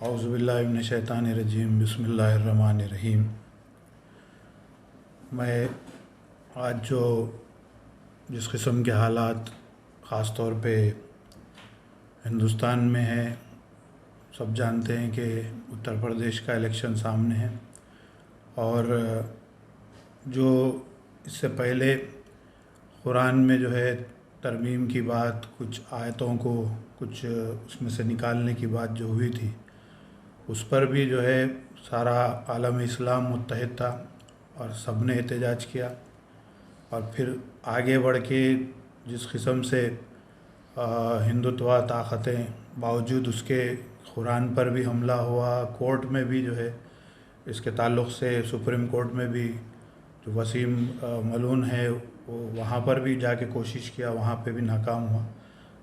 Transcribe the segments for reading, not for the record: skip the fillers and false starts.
اعوذ باللہ من الشیطان الرجیم بسم اللہ الرحمن الرحیم۔ میں آج جس قسم کے حالات خاص طور پہ ہندوستان میں ہیں، سب جانتے ہیں کہ اتر پردیش کا الیکشن سامنے ہے، اور جو اس سے پہلے قرآن میں جو ہے ترمیم کی بات، کچھ آیتوں کو کچھ اس میں سے نکالنے کی بات جو ہوئی تھی، اس پر بھی جو ہے سارا عالم اسلام متحد تھا اور سب نے احتجاج کیا۔ اور پھر آگے بڑھ کے جس قسم سے ہندوتوا طاقتیں باوجود اس کے قرآن پر بھی حملہ ہوا، کورٹ میں بھی جو ہے اس کے تعلق سے سپریم کورٹ میں بھی جو وسیم ملون ہے وہ وہاں پر بھی جا کے کوشش کیا، وہاں پہ بھی ناکام ہوا۔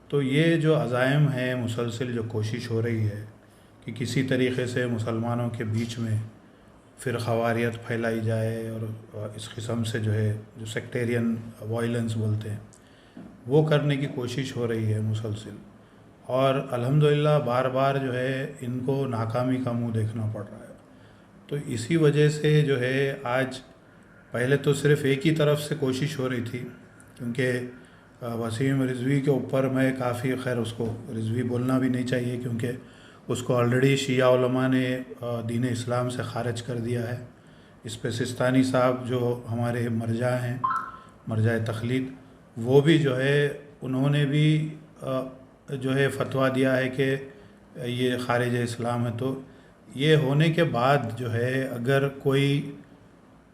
تو یہ جو عزائم ہیں، مسلسل جو کوشش ہو رہی ہے کہ کسی طریقے سے مسلمانوں کے بیچ میں فرقواریت پھیلائی جائے اور اس قسم سے جو ہے جو سیکٹیرین وائلنس بولتے ہیں وہ کرنے کی کوشش ہو رہی ہے مسلسل، اور الحمدللہ بار بار جو ہے ان کو ناکامی کا منہ دیکھنا پڑ رہا ہے۔ تو اسی وجہ سے جو ہے آج پہلے تو صرف ایک ہی طرف سے کوشش ہو رہی تھی، کیونکہ وسیم رضوی کے اوپر میں کافی، خیر اس کو رضوی بولنا بھی نہیں چاہیے کیونکہ اس کو آلریڈی شیعہ علماء نے دین اسلام سے خارج کر دیا ہے۔ اس پہ سستانی صاحب جو ہمارے مرجع ہیں، مرجع تقلید، وہ بھی جو ہے انہوں نے بھی جو ہے فتویٰ دیا ہے کہ یہ خارج اسلام ہے۔ تو یہ ہونے کے بعد جو ہے اگر کوئی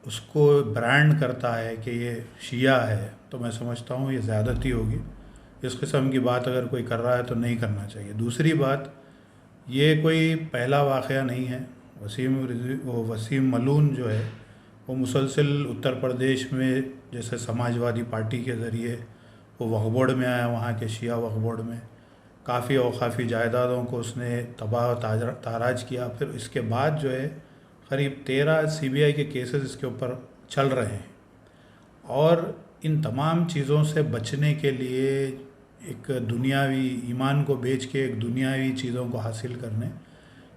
اس کو برانڈ کرتا ہے کہ یہ شیعہ ہے تو میں سمجھتا ہوں یہ زیادتی ہوگی۔ اس قسم کی بات اگر کوئی کر رہا ہے تو نہیں کرنا چاہیے۔ دوسری بات، یہ کوئی پہلا واقعہ نہیں ہے۔ وسیم ملون جو ہے وہ مسلسل اتر پردیش میں جیسے سماجوادی پارٹی کے ذریعے وہ وقف بورڈ میں آیا، وہاں کے شیعہ وقف بورڈ میں کافی اوقافی جائیدادوں کو اس نے تباہ و تاراج کیا۔ پھر اس کے بعد جو ہے قریب 13 CBI کے کیسز اس کے اوپر چل رہے ہیں، اور ان تمام چیزوں سے بچنے کے لیے ایک دنیاوی ایمان کو بیچ کے ایک دنیاوی چیزوں کو حاصل کرنے،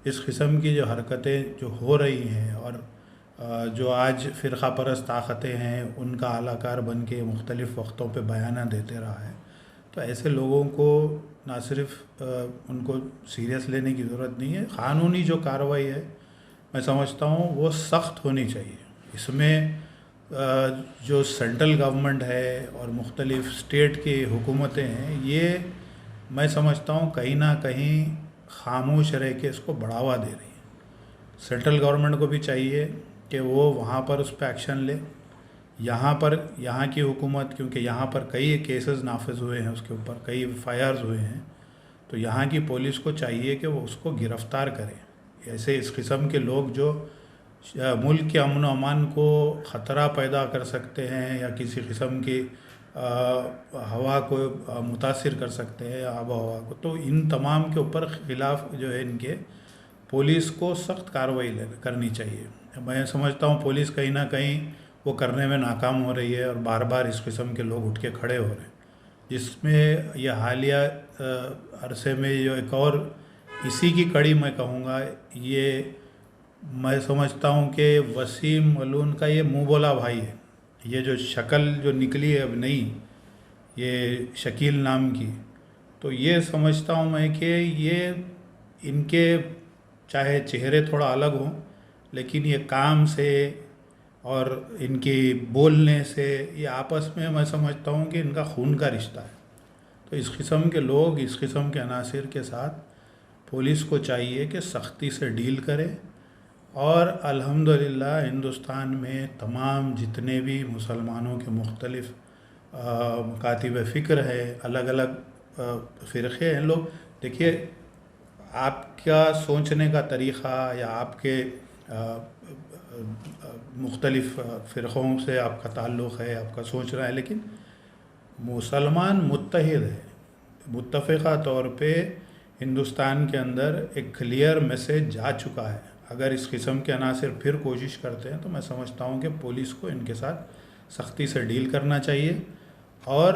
اس قسم کی جو حرکتیں جو ہو رہی ہیں، اور جو آج فرقہ پرست طاقتیں ہیں ان کا اعلی کار بن کے مختلف وقتوں پہ بیانات دیتے رہا ہے، تو ایسے لوگوں کو نہ صرف ان کو سیریس لینے کی ضرورت نہیں ہے، قانونی جو کارروائی ہے میں سمجھتا ہوں وہ سخت ہونی چاہیے۔ اس میں جو سینٹرل گورنمنٹ ہے اور مختلف اسٹیٹ کی حکومتیں ہیں، یہ میں سمجھتا ہوں کہیں نہ کہیں خاموش رہ کے اس کو بڑھاوا دے رہی ہیں۔ سینٹرل گورنمنٹ کو بھی چاہیے کہ وہ وہاں پر اس پہ ایکشن لے، یہاں کی حکومت، کیونکہ یہاں پر کئی کیسز نافذ ہوئے ہیں، اس کے اوپر کئی FIRs ہوئے ہیں، تو یہاں کی پولیس کو چاہیے کہ وہ اس کو گرفتار کرے۔ ایسے اس قسم کے لوگ جو ملک کے امن و امان کو خطرہ پیدا کر سکتے ہیں یا کسی قسم کی ہوا کو متاثر کر سکتے ہیں، آب و ہوا کو، تو ان تمام کے اوپر خلاف جو ہے ان کے پولیس کو سخت کارروائی کرنی چاہیے۔ میں سمجھتا ہوں پولیس کہیں نہ کہیں وہ کرنے میں ناکام ہو رہی ہے، اور بار بار اس قسم کے لوگ اٹھ کے کھڑے ہو رہے ہیں، جس میں یہ حالیہ عرصے میں جو ایک اور اسی کی کڑی میں کہوں گا، یہ میں سمجھتا ہوں کہ وسیم ملون کا یہ منہ بولا بھائی ہے، یہ جو شکل جو نکلی ہے اب نئی، یہ شکیل نام کی، تو یہ سمجھتا ہوں میں کہ یہ ان کے چاہے چہرے تھوڑا الگ ہوں، لیکن یہ کام سے اور ان کی بولنے سے یہ آپس میں سمجھتا ہوں کہ ان کا خون کا رشتہ ہے۔ تو اس قسم کے لوگ، اس قسم کے عناصر کے ساتھ پولیس کو چاہیے کہ سختی سے ڈیل کرے، اور الحمدللہ ہندوستان میں تمام جتنے بھی مسلمانوں کے مختلف مکاتب فکر ہے، الگ الگ فرقے ہیں، لوگ دیکھیے آپ کا سوچنے کا طریقہ یا آپ کے مختلف فرقوں سے آپ کا تعلق ہے، آپ کا سوچنا ہے، لیکن مسلمان متحد ہے، متفقہ طور پہ ہندوستان کے اندر ایک کلیئر میسیج جا چکا ہے۔ اگر اس قسم کے عناصر پھر کوشش کرتے ہیں تو میں سمجھتا ہوں کہ پولیس کو ان کے ساتھ سختی سے ڈیل کرنا چاہیے، اور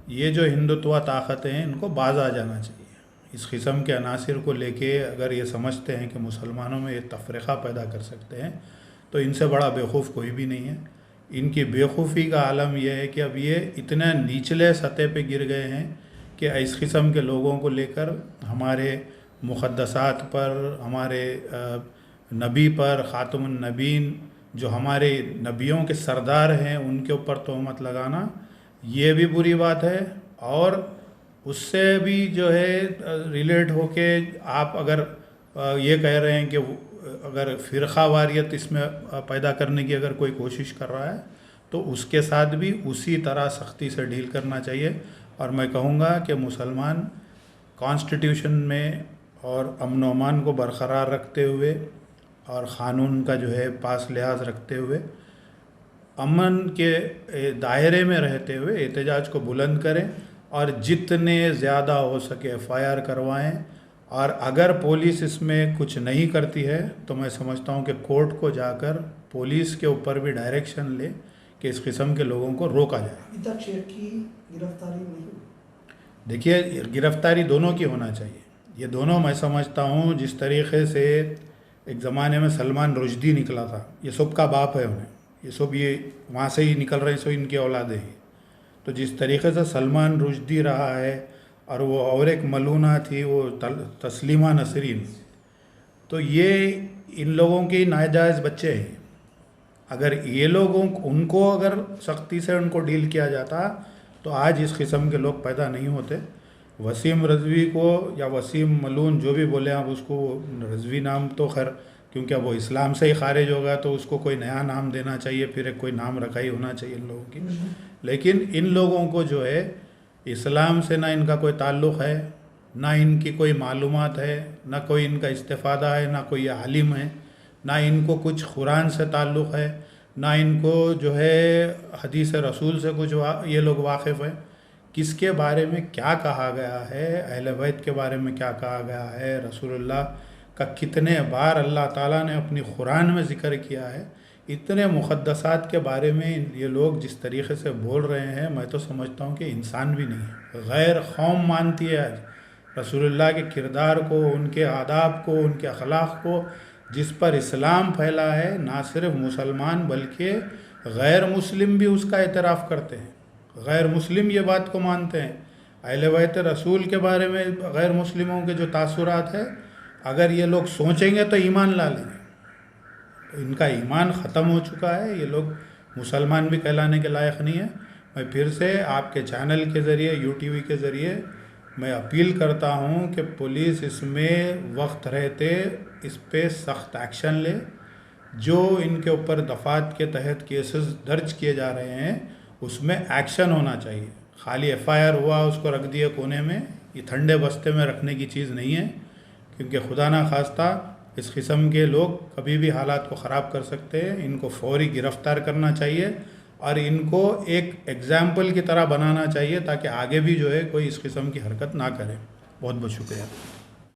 یہ جو ہندوتوا طاقتیں ہیں ان کو باز آ جانا چاہیے۔ اس قسم کے عناصر کو لے کے اگر یہ سمجھتے ہیں کہ مسلمانوں میں یہ تفرقہ پیدا کر سکتے ہیں تو ان سے بڑا بیوقوف کوئی بھی نہیں ہے۔ ان کی بیوقوفی کا عالم یہ ہے کہ اب یہ اتنے نچلے سطح پہ گر گئے ہیں کہ اس قسم کے لوگوں کو لے کر ہمارے مقدسات پر، ہمارے نبی پر، خاتم النبین جو ہمارے نبیوں کے سردار ہیں ان کے اوپر تہمت لگانا یہ بھی بری بات ہے، اور اس سے بھی جو ہے ریلیٹ ہو کے آپ اگر یہ کہہ رہے ہیں کہ اگر فرقہ واریت اس میں پیدا کرنے کی اگر کوئی کوشش کر رہا ہے تو اس کے ساتھ بھی اسی طرح سختی سے ڈیل کرنا چاہیے۔ اور میں کہوں گا کہ مسلمان کانسٹیٹیوشن میں اور امن و امان کو برقرار رکھتے ہوئے اور قانون کا جو ہے پاس لحاظ رکھتے ہوئے امن کے دائرے میں رہتے ہوئے احتجاج کو بلند کریں اور جتنے زیادہ ہو سکے FIR کروائیں، اور اگر پولیس اس میں کچھ نہیں کرتی ہے تو میں سمجھتا ہوں کہ کورٹ کو جا کر پولیس کے اوپر بھی ڈائریکشن لے کہ اس قسم کے لوگوں کو روکا جائے۔ ابھی تک شیخ کی گرفتاری نہیں ہوئی؟ دیکھیے گرفتاری دونوں کی ہونا چاہیے، یہ دونوں میں سمجھتا ہوں جس طریقے سے ایک زمانے میں سلمان رشدی نکلا تھا، یہ سب کا باپ ہے انہیں، یہ سب یہ وہاں سے ہی نکل رہے سو ان کی اولادیں ہی، تو جس طریقے سے سلمان رشدی رہا ہے اور وہ اور ایک ملونہ تھی وہ تسلیمہ نسرین، تو یہ ان لوگوں کے ناجائز بچے ہیں۔ اگر یہ لوگوں ان کو اگر سختی سے ان کو ڈیل کیا جاتا تو آج اس قسم کے لوگ پیدا نہیں ہوتے۔ وسیم رضوی کو یا وسیم ملون جو بھی بولے آپ اس کو، رضوی نام تو خیر کیونکہ وہ اسلام سے ہی خارج ہوگا تو اس کو کوئی نیا نام دینا چاہیے، پھر ایک کوئی نام رکھا ہی ہونا چاہیے ان لوگوں کی، لیکن ان لوگوں کو جو ہے اسلام سے نہ ان کا کوئی تعلق ہے، نہ ان کی کوئی معلومات ہے، نہ کوئی ان کا استفادہ ہے، نہ کوئی عالم ہے، نہ ان کو کچھ قرآن سے تعلق ہے، نہ ان کو جو ہے حدیث رسول سے کچھ یہ لوگ واقف ہیں۔ کس کے بارے میں کیا کہا گیا ہے، اہل بیت کے بارے میں کیا کہا گیا ہے، رسول اللہ کا کتنے بار اللہ تعالیٰ نے اپنی قرآن میں ذکر کیا ہے، اتنے مقدسات کے بارے میں یہ لوگ جس طریقے سے بول رہے ہیں، میں تو سمجھتا ہوں کہ انسان بھی نہیں ہے، غیر قوم مانتی ہے آج رسول اللہ کے کردار کو، ان کے آداب کو، ان کے اخلاق کو، جس پر اسلام پھیلا ہے۔ نہ صرف مسلمان بلکہ غیر مسلم بھی اس کا اعتراف کرتے ہیں، غیر مسلم یہ بات کو مانتے ہیں۔ اہل بیت رسول کے بارے میں غیر مسلموں کے جو تاثرات ہیں، اگر یہ لوگ سوچیں گے تو ایمان لا لیں گے، ان کا ایمان ختم ہو چکا ہے، یہ لوگ مسلمان بھی کہلانے کے لائق نہیں ہیں۔ میں پھر سے آپ کے چینل کے ذریعے، UTV کے ذریعے میں اپیل کرتا ہوں کہ پولیس اس میں وقت رہتے اس پہ سخت ایکشن لے، جو ان کے اوپر دفعات کے تحت کیسز درج کیے جا رہے ہیں اس میں ایکشن ہونا چاہیے۔ خالی FIR ہوا اس کو رکھ دیے کونے میں، یہ ٹھنڈے بستے میں رکھنے کی چیز نہیں ہے، کیونکہ خدا نہ خواستہ اس قسم کے لوگ کبھی بھی حالات کو خراب کر سکتے ہیں۔ ان کو فوری گرفتار کرنا چاہیے اور ان کو ایک ایگزامپل کی طرح بنانا چاہیے تاکہ آگے بھی جو ہے کوئی اس قسم کی حرکت نہ کرے۔ بہت بہت شکریہ۔